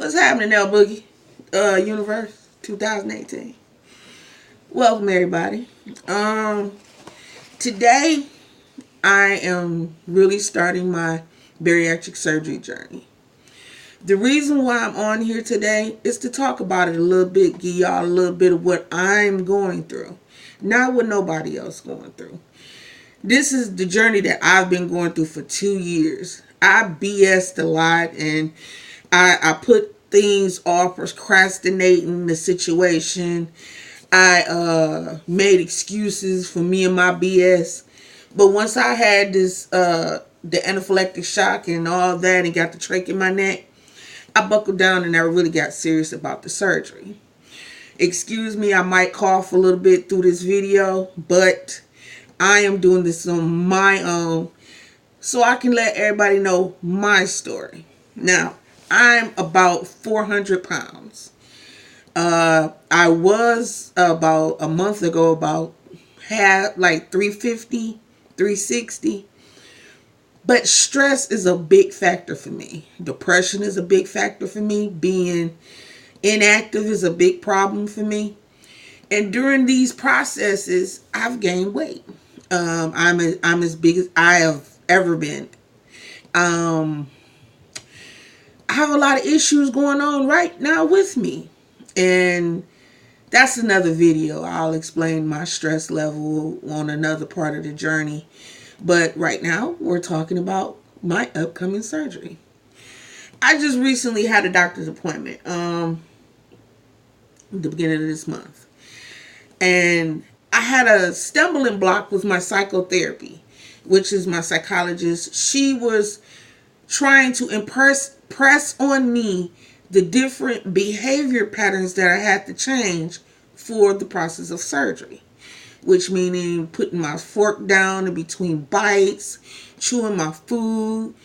What's happening now, Boogie? Universe 2018. Welcome everybody. Today I am really starting my bariatric surgery journey. The reason why I'm on here today is to talk about it a little bit, give y'all a little bit of what I'm going through, not what nobody else going through. This is the journey that I've been going through for 2 years. I BS'd a lot and I put things off, procrastinating the situation. I made excuses for me and my BS. But once I had this, the anaphylactic shock and all that and got the trach in my neck, I buckled down and I really got serious about the surgery. Excuse me, I might cough a little bit through this video, but I am doing this on my own so I can let everybody know my story. Now, I'm about 400 pounds. I was about a month ago about like 350, 360. But stress is a big factor for me. Depression is a big factor for me. Being inactive is a big problem for me. And during these processes, I've gained weight. I'm as big as I have ever been. I have a lot of issues going on right now with me. And that's another video. I'll explain my stress level on another part of the journey. But right now, we're talking about my upcoming surgery. I just recently had a doctor's appointment the beginning of this month. And I had a stumbling block with my psychotherapy, which is my psychologist. She was trying to press on me the different behavior patterns that I had to change for the process of surgery, which meaning putting my fork down in between bites, chewing my food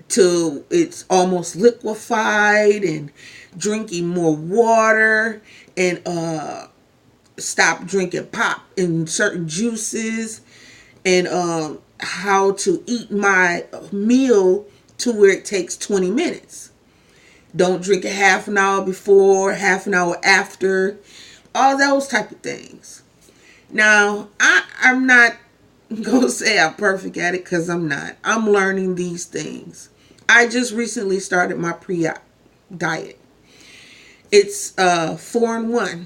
till it's almost liquefied, and drinking more water, and stop drinking pop and certain juices, and how to eat my meal to where it takes 20 minutes. Don't drink a half an hour before, half an hour after, all those type of things. Now, I'm not going to say I'm perfect at it because I'm not. I'm learning these things. I just recently started my pre-op diet. It's 4-in-1.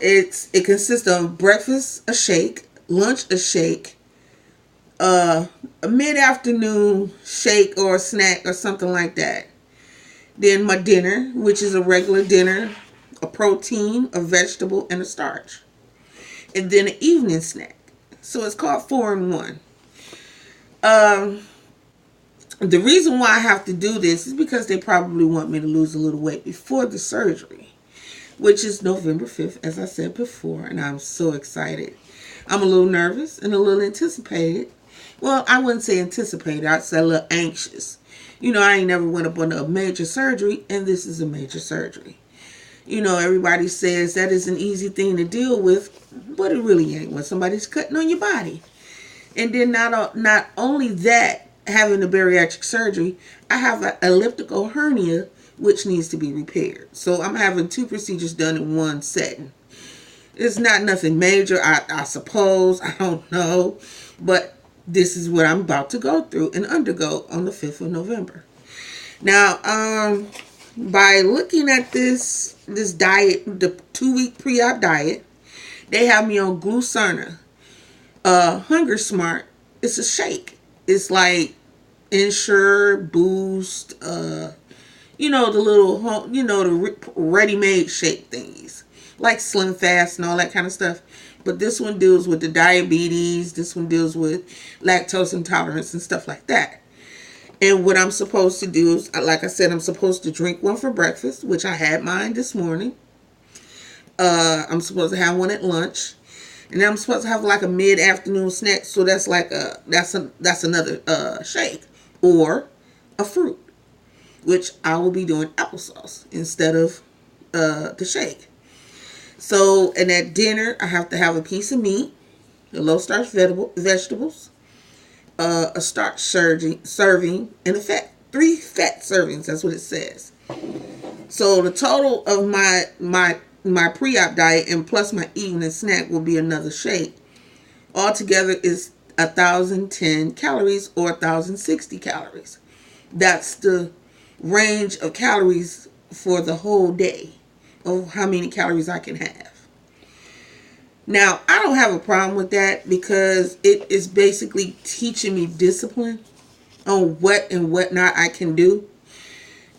It consists of breakfast, a shake, lunch, a shake, a mid-afternoon shake or a snack or something like that. Then my dinner, which is a regular dinner, a protein, a vegetable, and a starch. And then an evening snack. So it's called 4-in-1. The reason why I have to do this is because they probably want me to lose a little weight before the surgery, which is November 5th, as I said before, and I'm so excited. I'm a little nervous and a little anticipated. Well, I wouldn't say anticipated. I'd say a little anxious. You know, I ain't never went up on a major surgery, and this is a major surgery. You know, everybody says that is an easy thing to deal with, but it really ain't when somebody's cutting on your body. And then not only that, having the bariatric surgery, I have an elliptical hernia, which needs to be repaired. So I'm having 2 procedures done in one setting. It's not nothing major, I suppose. I don't know. But this is what I'm about to go through and undergo on the 5th of November. Now, by looking at this diet, the 2-week pre-op diet, they have me on Glucerna. Hunger Smart. It's a shake. It's like Ensure, Boost, you know, the little, you know, the ready-made shake thingies, like Slim Fast and all that kind of stuff. But this one deals with the diabetes. This one deals with lactose intolerance and stuff like that. And what I'm supposed to do is, like I said, I'm supposed to drink one for breakfast, which I had mine this morning. I'm supposed to have one at lunch. And then I'm supposed to have like a mid-afternoon snack. So that's like that's another shake or a fruit, which I will be doing applesauce instead of the shake. So, and at dinner, I have to have a piece of meat, the low-starch vegetables, a starch serving, and a fat 3 fat servings. That's what it says. So the total of my pre-op diet and plus my evening snack will be another shake. Altogether is 1,010 calories or 1,060 calories. That's the range of calories for the whole day of how many calories I can have. Now, I don't have a problem with that because it is basically teaching me discipline on what and what not I can do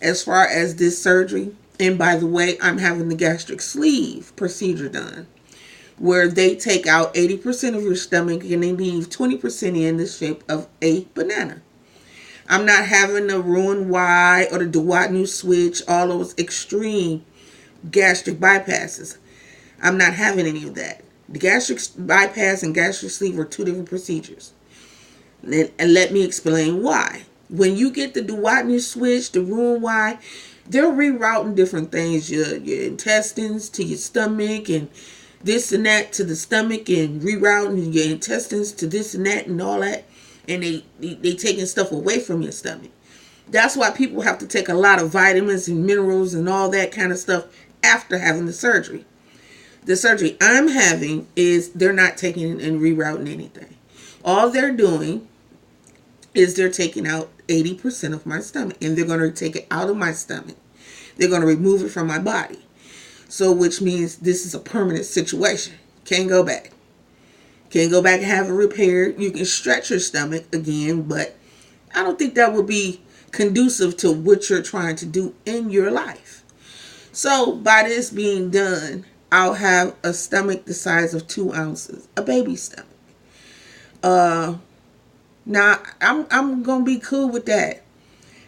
as far as this surgery. And by the way, I'm having the gastric sleeve procedure done, where they take out 80% of your stomach and they leave 20% in the shape of a banana. I'm not having the Roux-en-Y or the Duodenal switch, all those extreme gastric bypasses. I'm not having any of that. The gastric bypass and gastric sleeve are 2 different procedures. And let me explain why. When you get the Duodenal switch, the Roux-en-Y, they're rerouting different things, your intestines to your stomach and this and that to the stomach, and rerouting your intestines to this and that and all that. And they taking stuff away from your stomach. That's why people have to take a lot of vitamins and minerals and all that kind of stuff after having the surgery. The surgery I'm having is they're not taking and rerouting anything. All they're doing is they're taking out 80% of my stomach, and they're going to take it out of my stomach. They're going to remove it from my body. So, which means this is a permanent situation. Can't go back. Can't go back and have it repaired. You can stretch your stomach again, but I don't think that would be conducive to what you're trying to do in your life. So, by this being done, I'll have a stomach the size of 2 ounces, a baby stomach. Now, I'm going to be cool with that.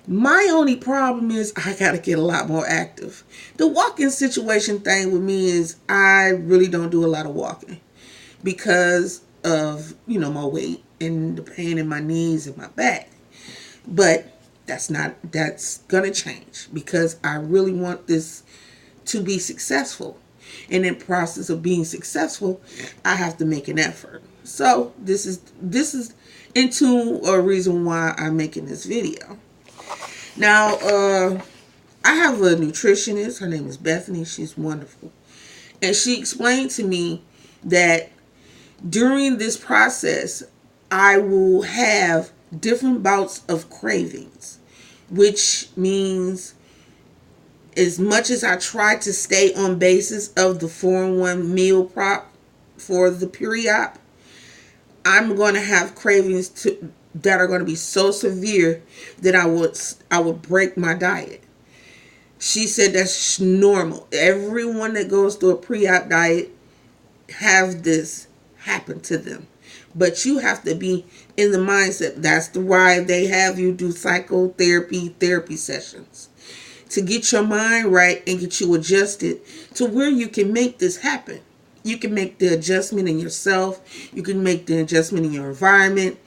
My only problem is I got to get a lot more active. The walking situation thing with me is I really don't do a lot of walking because of, my weight and the pain in my knees and my back. But that's going to change because I really want this to be successful. And in the process of being successful, I have to make an effort. So this is into a reason why I'm making this video. Now, I have a nutritionist. Her name is Bethany. She's wonderful. And she explained to me that during this process, I will have different bouts of cravings, which means as much as I try to stay on basis of the 4-in-1 meal prop for the pre-op, I'm going to have cravings that are going to be so severe that I would break my diet. She said that's normal. Everyone that goes through a pre-op diet have this happen to them. But you have to be in the mindset. That's why they have you do therapy sessions. To get your mind right and get you adjusted to where you can make this happen. You can make the adjustment in yourself. You can make the adjustment in your environment.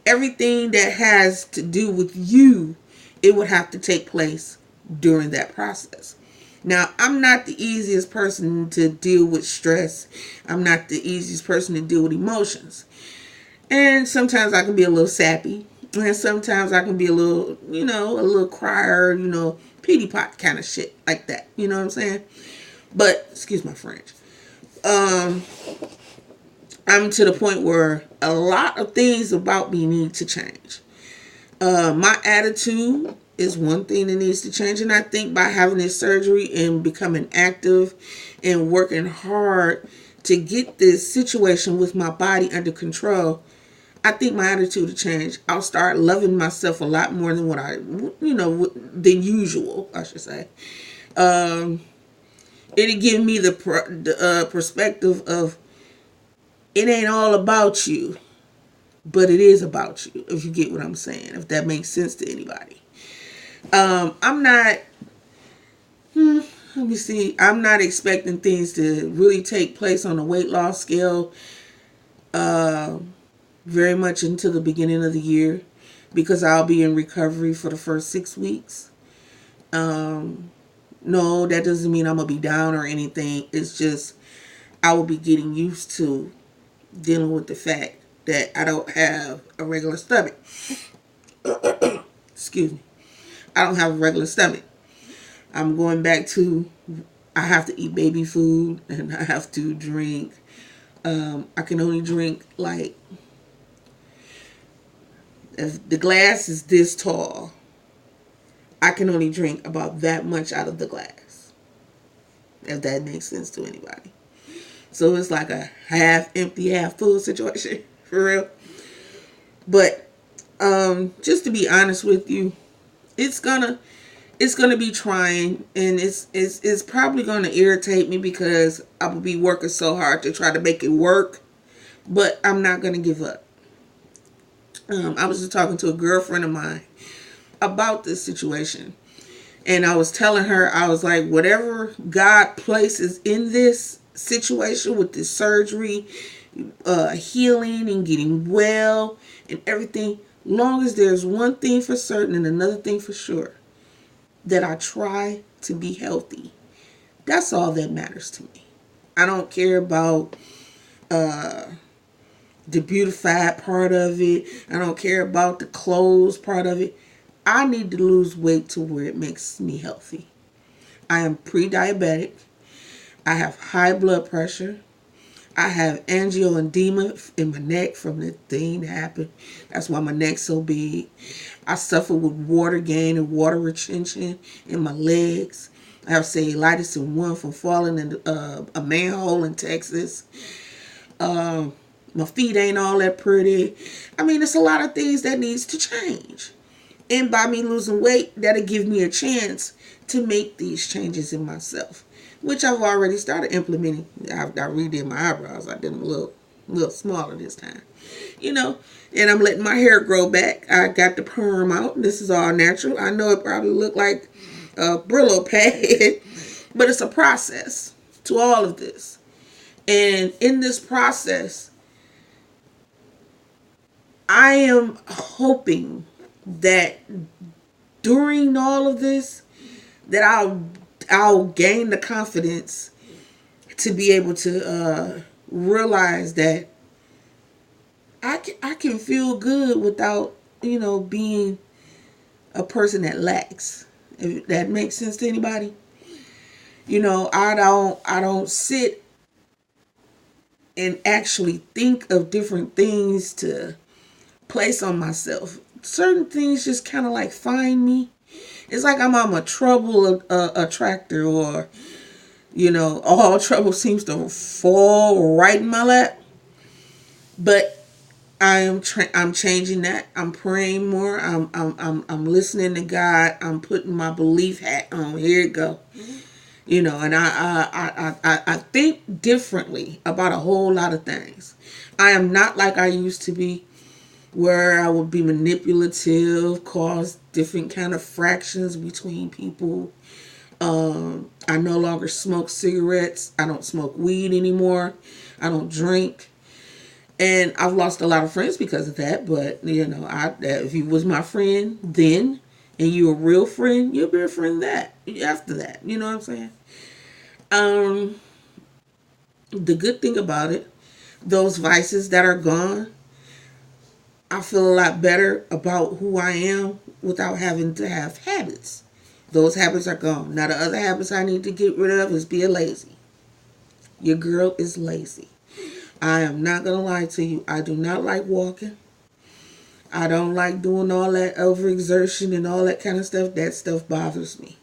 Everything that has to do with you, it would have to take place during that process. Now, I'm not the easiest person to deal with stress. I'm not the easiest person to deal with emotions. And sometimes I can be a little sappy. And sometimes I can be a little, a little crier, pity pot kind of shit like that. You know what I'm saying? But, excuse my French. I'm to the point where a lot of things about me need to change. My attitude is one thing that needs to change. And I think by having this surgery and becoming active and working hard to get this situation with my body under control, I think my attitude will change. I'll start loving myself a lot more than than usual, I should say. It'll give me the perspective of it ain't all about you, but it is about you, if you get what I'm saying, if that makes sense to anybody. I'm not, I'm not expecting things to really take place on a weight loss scale very much until the beginning of the year, because I'll be in recovery for the first 6 weeks. No, that doesn't mean I'm going to be down or anything. It's just I will be getting used to dealing with the fact that I don't have a regular stomach. Excuse me. I don't have a regular stomach. I'm going back to, I have to eat baby food and I have to drink. I can only drink like, if the glass is this tall, I can only drink about that much out of the glass. If that makes sense to anybody. So it's like a half empty, half full situation, for real. But just to be honest with you, it's gonna be trying, and it's probably gonna irritate me because I will be working so hard to try to make it work. But I'm not gonna give up. I was just talking to a girlfriend of mine about this situation, and I was telling her, I was like, whatever God places in this situation with this surgery, healing and getting well and everything, long as there's one thing for certain and another thing for sure, that I try to be healthy. That's all that matters to me. I don't care about the beautified part of it. I don't care about the clothes part of it. I need to lose weight to where it makes me healthy. I am pre-diabetic. I have high blood pressure. I have angioedema in my neck from the thing that happened. That's why my neck's so big. I suffer with water gain and water retention in my legs. I have cellulitis in one from falling in a manhole in Texas. My feet ain't all that pretty. I mean, it's a lot of things that needs to change. And by me losing weight, that'll give me a chance to make these changes in myself, which I've already started implementing. I redid my eyebrows. I did them a little smaller this time, and I'm letting my hair grow back. I got the perm out. This is all natural. I know it probably looked like a Brillo pad, but it's a process to all of this. And in this process, I am hoping that during all of this, that I'll gain the confidence to be able to realize that I can feel good without, being a person that lacks. If that makes sense to anybody. I don't sit and actually think of different things to place on myself. Certain things just kind of like find me. It's like I'm a trouble attractor, or all trouble seems to fall right in my lap. But I'm changing that. I'm praying more. I'm listening to God. I'm putting my belief hat on. Here it go. And I think differently about a whole lot of things. I am not like I used to be, where I would be manipulative, cause different kind of fractions between people. I no longer smoke cigarettes. I don't smoke weed anymore. I don't drink. And I've lost a lot of friends because of that. But, if you was my friend then, and you're a real friend, you'll be a friend after that. You know what I'm saying? The good thing about it, those vices that are gone, I feel a lot better about who I am without having to have habits. Those habits are gone. Now, the other habits I need to get rid of is being lazy. Your girl is lazy. I am not going to lie to you. I do not like walking. I don't like doing all that overexertion and all that kind of stuff. That stuff bothers me.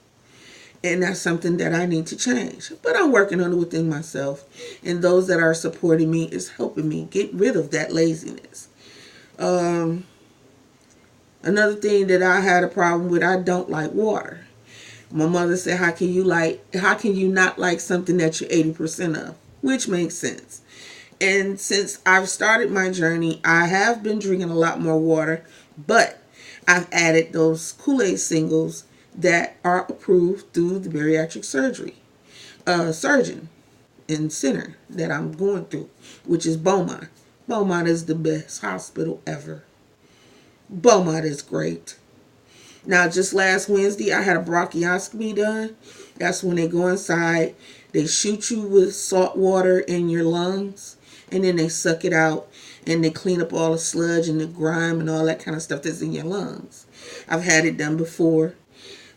And that's something that I need to change. But I'm working on it within myself. And those that are supporting me is helping me get rid of that laziness. Another thing that I had a problem with, I don't like water. My mother said, how can you not like something that you're 80% of? Which makes sense. And since I've started my journey, I have been drinking a lot more water, but I've added those Kool-Aid singles that are approved through the bariatric surgeon and center that I'm going through, which is Beaumont. Beaumont is the best hospital ever. Beaumont is great. Now, just last Wednesday, I had a bronchoscopy done. That's when they go inside. They shoot you with salt water in your lungs, and then they suck it out, and they clean up all the sludge and the grime and all that kind of stuff that's in your lungs. I've had it done before.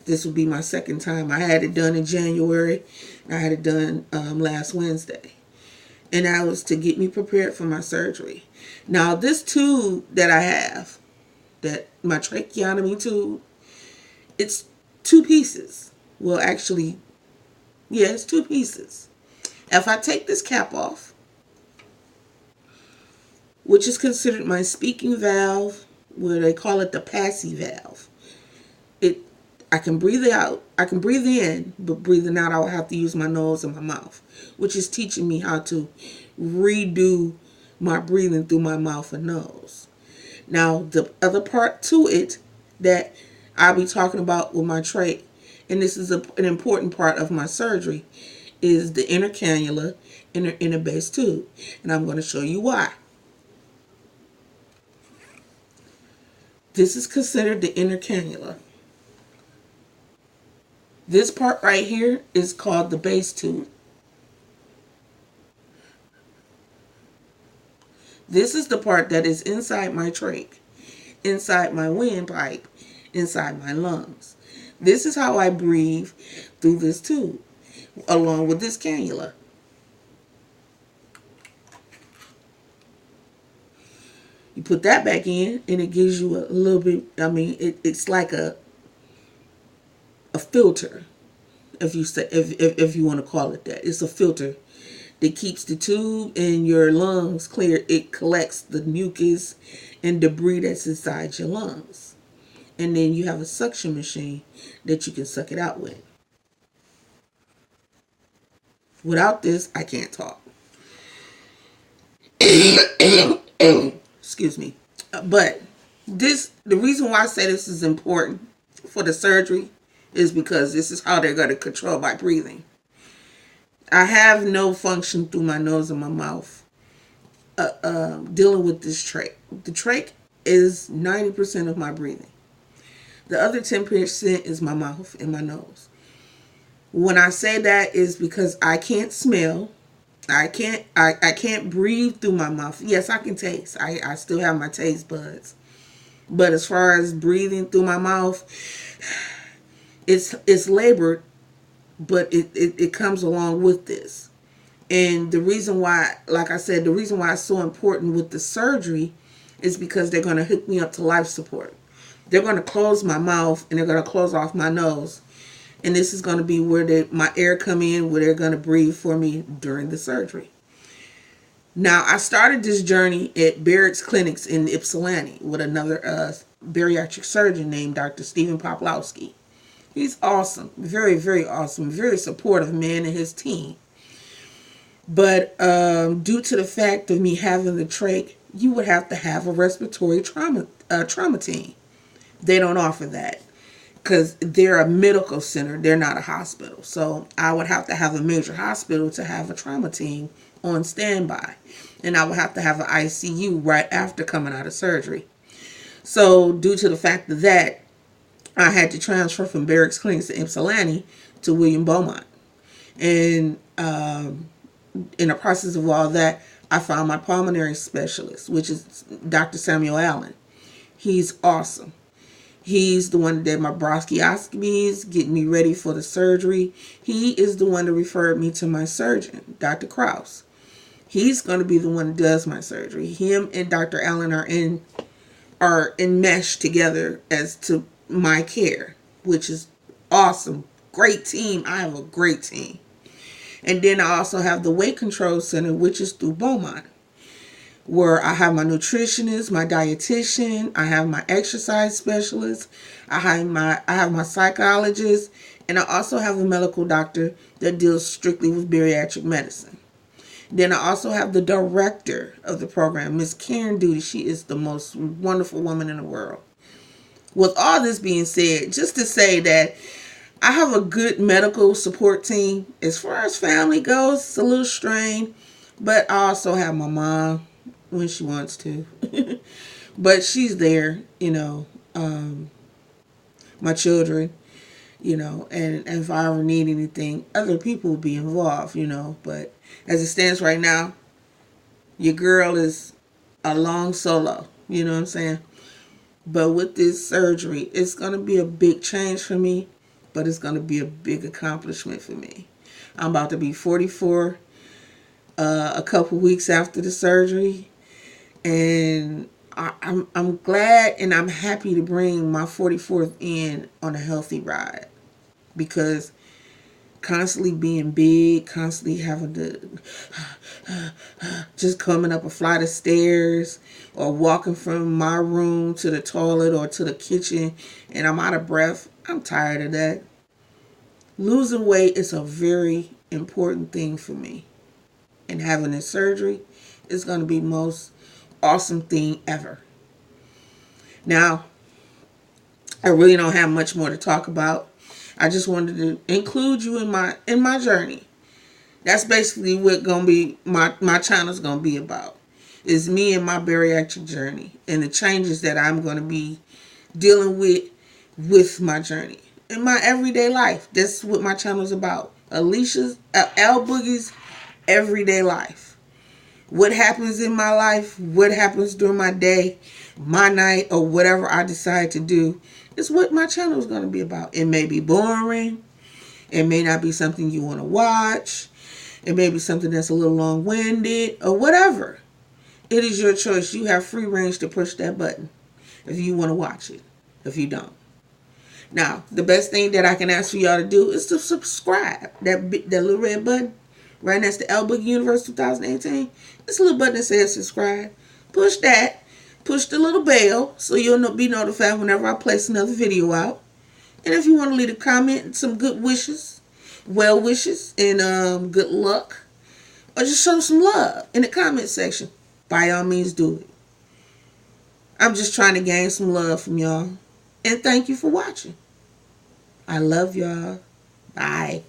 This will be my second time. I had it done in January. I had it done last Wednesday. And that was to get me prepared for my surgery. Now, this tube that I have, that my tracheotomy tube, it's 2 pieces. Well, actually, yeah, it's 2 pieces. If I take this cap off, which is considered my speaking valve, where they call it the passy valve, I can breathe out, I can breathe in, but breathing out, I will have to use my nose and my mouth, which is teaching me how to redo my breathing through my mouth and nose. Now, the other part to it that I'll be talking about with my trach, and this is an important part of my surgery, is the inner cannula, inner base tube. And I'm going to show you why. This is considered the inner cannula. This part right here is called the base tube. This is the part that is inside my trach, inside my windpipe, inside my lungs. This is how I breathe through this tube, along with this cannula. You put that back in, and it gives you a little bit, I mean, it's like a filter, if you want to call it that. It's a filter that keeps the tube and your lungs clear. It collects the mucus and debris that's inside your lungs. And then you have a suction machine that you can suck it out with. Without this, I can't talk. Excuse me. But the reason why I say this is important for the surgery is because this is how they're going to control my breathing. I have no function through my nose and my mouth dealing with this trach. The trach is 90% of my breathing. The other 10% is my mouth and my nose. When I say that is because I can't smell. I can't breathe through my mouth. Yes, I can taste. I still have my taste buds. But as far as breathing through my mouth, it's labored, but it comes along with this. And the reason why, like I said, the reason why it's so important with the surgery is because they're going to hook me up to life support. They're going to close my mouth and they're going to close off my nose. And this is going to be where my air come in, where they're going to breathe for me during the surgery. Now, I started this journey at Barrett's Clinics in Ypsilanti with another bariatric surgeon named Dr. Stephen Poplowski. He's awesome. Very, very awesome. Very supportive man and his team. But due to the fact of me having the trach, you would have to have a respiratory trauma team. They don't offer that because they're a medical center. They're not a hospital. So I would have to have a major hospital to have a trauma team on standby. And I would have to have an ICU right after coming out of surgery. So due to the fact of that, I had to transfer from Barracks Clinics in Ypsilanti to William Beaumont. And in the process of all that, I found my pulmonary specialist, which is Dr. Samuel Allen. He's awesome. He's the one that did my bronchoscopies, getting me ready for the surgery. He is the one that referred me to my surgeon, Dr. Krause. He's going to be the one that does my surgery. Him and Dr. Allen are enmeshed together as to my care, which is awesome. Great team. I have a great team. And then I also have the weight control center, which is through Beaumont, where I have my nutritionist, my dietitian, I have my exercise specialist, I have my psychologist, and I also have a medical doctor that deals strictly with bariatric medicine. Then I also have the director of the program, Miss Karen Duty. She is the most wonderful woman in the world. With all this being said, just to say that I have a good medical support team. As far as family goes, it's a little strained, but I also have my mom when she wants to. But she's there, my children, and if I ever need anything, other people will be involved, But as it stands right now, your girl is a long solo, you know what I'm saying? But with this surgery, it's going to be a big change for me. but it's going to be a big accomplishment for me. I'm about to be 44 a couple weeks after the surgery, and I'm glad and I'm happy to bring my 44th in on a healthy ride, because constantly being big, constantly having to just coming up a flight of stairs or walking from my room to the toilet or to the kitchen and I'm out of breath, I'm tired of that. Losing weight is a very important thing for me, and having this surgery is going to be the most awesome thing ever. Now, I really don't have much more to talk about. I just wanted to include you in my journey. That's basically what gonna be my channel's gonna be about. Is me and my bariatric journey and the changes that I'm gonna be dealing with my journey in my everyday life. That's what my channel's about. Alicia's L Boogie's everyday life. What happens in my life, what happens during my day, my night, or whatever I decide to do, is what my channel is going to be about. It may be boring. It may not be something you want to watch. It may be something that's a little long-winded or whatever. It is your choice. You have free range to push that button if you want to watch it. If you don't. Now, the best thing that I can ask for y'all to do is to subscribe. That little red button right next to L Boogie Universe 2018. It's a little button that says subscribe. Push that. Push the little bell so you'll be notified whenever I place another video out. And if you want to leave a comment and some good wishes, well wishes, and good luck, or just show some love in the comment section, by all means do it. I'm just trying to gain some love from y'all. And thank you for watching. I love y'all. Bye.